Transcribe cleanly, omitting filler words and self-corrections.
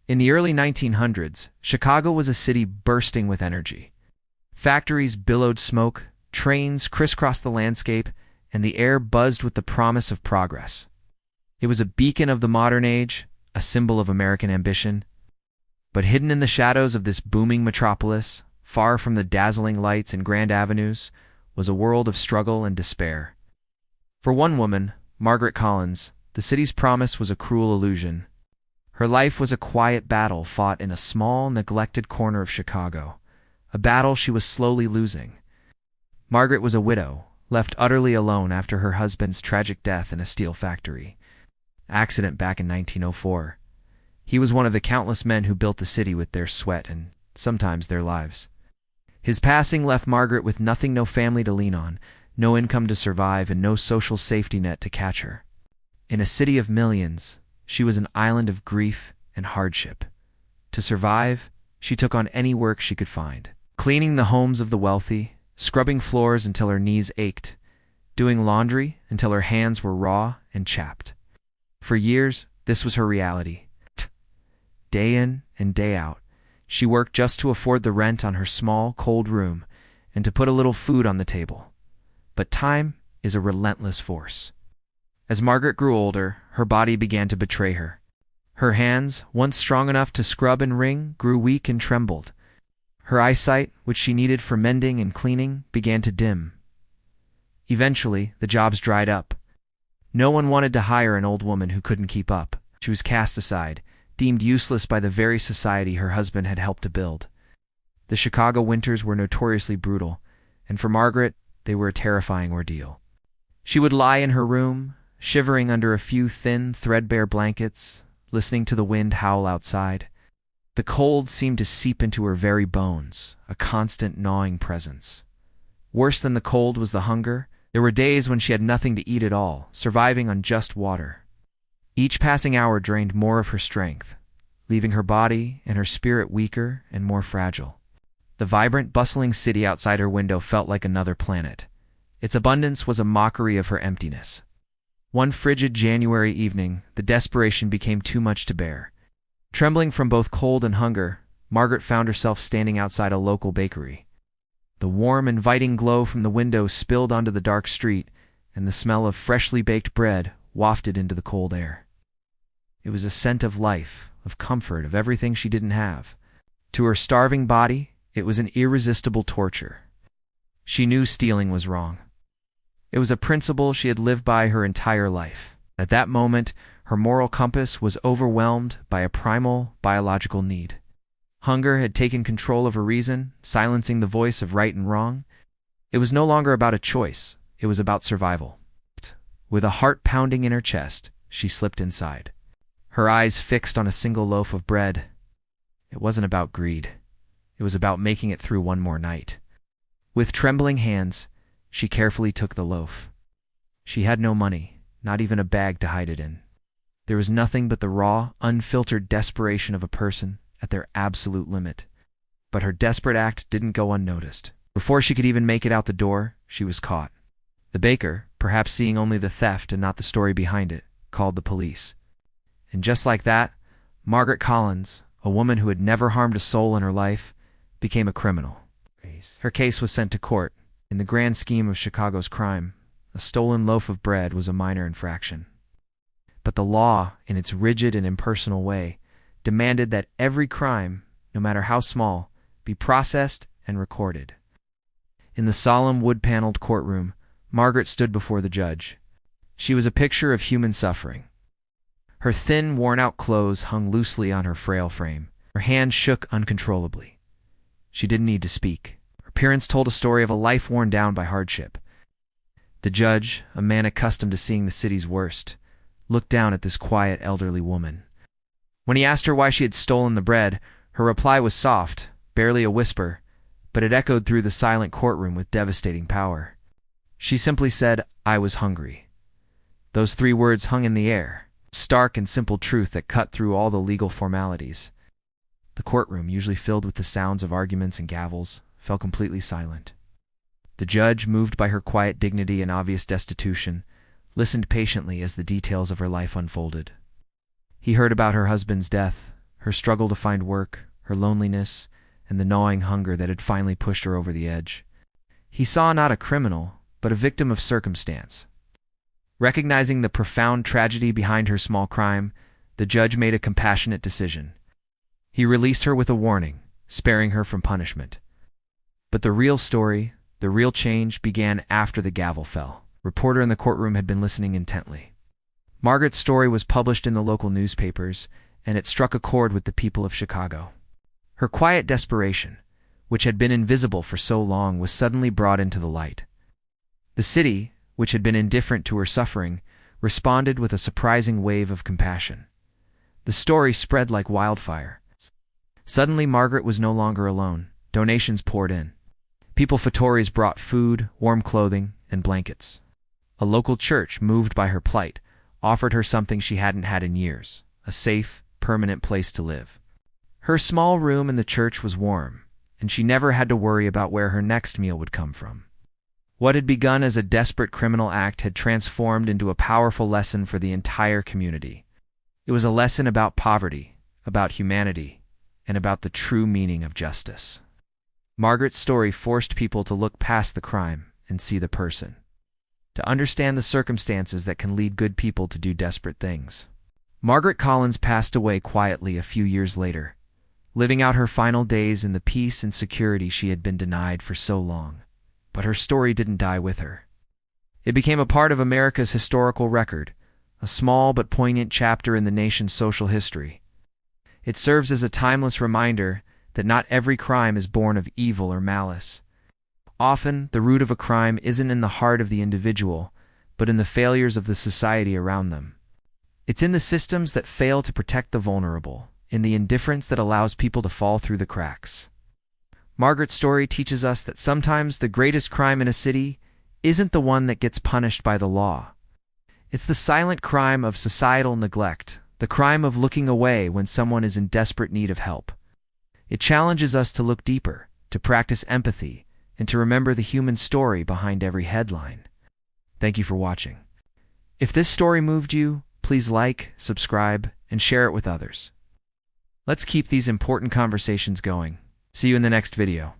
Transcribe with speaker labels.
Speaker 1: In the early 1900s, Chicago was a city bursting with energy. Factories billowed smoke, trains crisscrossed the landscape, and the air buzzed with the promise of progress. It was a beacon of the modern age, a symbol of American ambition. But hidden in the shadows of this booming metropolis, far from the dazzling lights and grand avenues, was a world of struggle and despair. For one woman, Margaret Collins, the city's promise was a cruel illusion. Her life was a quiet battle fought in a small, neglected corner of Chicago, a battle she was slowly losing. Margaret was a widow, left utterly alone after her husband's tragic death in a steel factory accident back in 1904. He was one of the countless men who built the city with their sweat and sometimes their lives. His passing left Margaret with nothing, no family to lean on, no income to survive, and no social safety net to catch her. In a city of millions, she was an island of grief and hardship. To survive, she took on any work she could find, cleaning the homes of the wealthy, scrubbing floors until her knees ached, doing laundry until her hands were raw and chapped. For years, this was her reality. Day in and day out, she worked just to afford the rent on her small, cold room and to put a little food on the table. But time is a relentless force. As Margaret grew older, her body began to betray her. Her hands, once strong enough to scrub and wring, grew weak and trembled. Her eyesight, which she needed for mending and cleaning, began to dim. Eventually, the jobs dried up. No one wanted to hire an old woman who couldn't keep up. She was cast aside, deemed useless by the very society her husband had helped to build. The Chicago winters were notoriously brutal, and for Margaret, they were a terrifying ordeal. She would lie in her room, shivering under a few thin, threadbare blankets, listening to the wind howl outside. The cold seemed to seep into her very bones, a constant gnawing presence. Worse than the cold was the hunger. There were days when she had nothing to eat at all, surviving on just water. Each passing hour drained more of her strength, leaving her body and her spirit weaker and more fragile. The vibrant, bustling city outside her window felt like another planet. Its abundance was a mockery of her emptiness. One frigid January evening, the desperation became too much to bear. Trembling from both cold and hunger, Margaret found herself standing outside a local bakery. The warm, inviting glow from the window spilled onto the dark street, and the smell of freshly baked bread wafted into the cold air. It was a scent of life, of comfort, of everything she didn't have. To her starving body, it was an irresistible torture. She knew stealing was wrong. It was a principle she had lived by her entire life. At that moment, her moral compass was overwhelmed by a primal, biological need. Hunger had taken control of her reason, silencing the voice of right and wrong. It was no longer about a choice. It was about survival. With a heart pounding in her chest, she slipped inside. Her eyes fixed on a single loaf of bread. It wasn't about greed. It was about making it through one more night. With trembling hands, she carefully took the loaf. She had no money, not even a bag to hide it in. There was nothing but the raw, unfiltered desperation of a person at their absolute limit. But her desperate act didn't go unnoticed. Before she could even make it out the door, she was caught. The baker, perhaps seeing only the theft and not the story behind it, called the police. And just like that, Margaret Collins, a woman who had never harmed a soul in her life, became a criminal. Her case was sent to court. In the grand scheme of Chicago's crime, a stolen loaf of bread was a minor infraction. But the law, in its rigid and impersonal way, demanded that every crime, no matter how small, be processed and recorded. In the solemn wood-paneled courtroom, Margaret stood before the judge. She was a picture of human suffering. Her thin, worn-out clothes hung loosely on her frail frame. Her hands shook uncontrollably. She didn't need to speak. Her appearance told a story of a life worn down by hardship. The judge, a man accustomed to seeing the city's worst, looked down at this quiet, elderly woman. When he asked her why she had stolen the bread, her reply was soft, barely a whisper, but it echoed through the silent courtroom with devastating power. She simply said, "I was hungry." Those 3 words hung in the air, stark and simple truth that cut through all the legal formalities. The courtroom, usually filled with the sounds of arguments and gavels, fell completely silent. The judge, moved by her quiet dignity and obvious destitution, listened patiently as the details of her life unfolded. He heard about her husband's death, her struggle to find work, her loneliness, and the gnawing hunger that had finally pushed her over the edge. He saw not a criminal, but a victim of circumstance. Recognizing the profound tragedy behind her small crime, the judge made a compassionate decision. He released her with a warning, sparing her from punishment. But the real story, the real change, began after the gavel fell. A reporter in the courtroom had been listening intently. Margaret's story was published in the local newspapers, and it struck a chord with the people of Chicago. Her quiet desperation, which had been invisible for so long, was suddenly brought into the light. The city, which had been indifferent to her suffering, responded with a surprising wave of compassion. The story spread like wildfire. Suddenly, Margaret was no longer alone. Donations poured in. People fattories brought food, warm clothing, and blankets. A local church, moved by her plight, offered her something she hadn't had in years: a safe, permanent place to live. Her small room in the church was warm, and she never had to worry about where her next meal would come from. What had begun as a desperate criminal act had transformed into a powerful lesson for the entire community. It was a lesson about poverty, about humanity, and about the true meaning of justice. Margaret's story forced people to look past the crime and see the person, to understand the circumstances that can lead good people to do desperate things. Margaret Collins passed away quietly a few years later, living out her final days in the peace and security she had been denied for so long. But her story didn't die with her. It became a part of America's historical record, a small but poignant chapter in the nation's social history. It serves as a timeless reminder that not every crime is born of evil or malice. Often, the root of a crime isn't in the heart of the individual, but in the failures of the society around them. It's in the systems that fail to protect the vulnerable, in the indifference that allows people to fall through the cracks. Margaret's story teaches us that sometimes the greatest crime in a city isn't the one that gets punished by the law. It's the silent crime of societal neglect, the crime of looking away when someone is in desperate need of help. It challenges us to look deeper, to practice empathy, and to remember the human story behind every headline. Thank you for watching. If this story moved you, please like, subscribe, and share it with others. Let's keep these important conversations going. See you in the next video.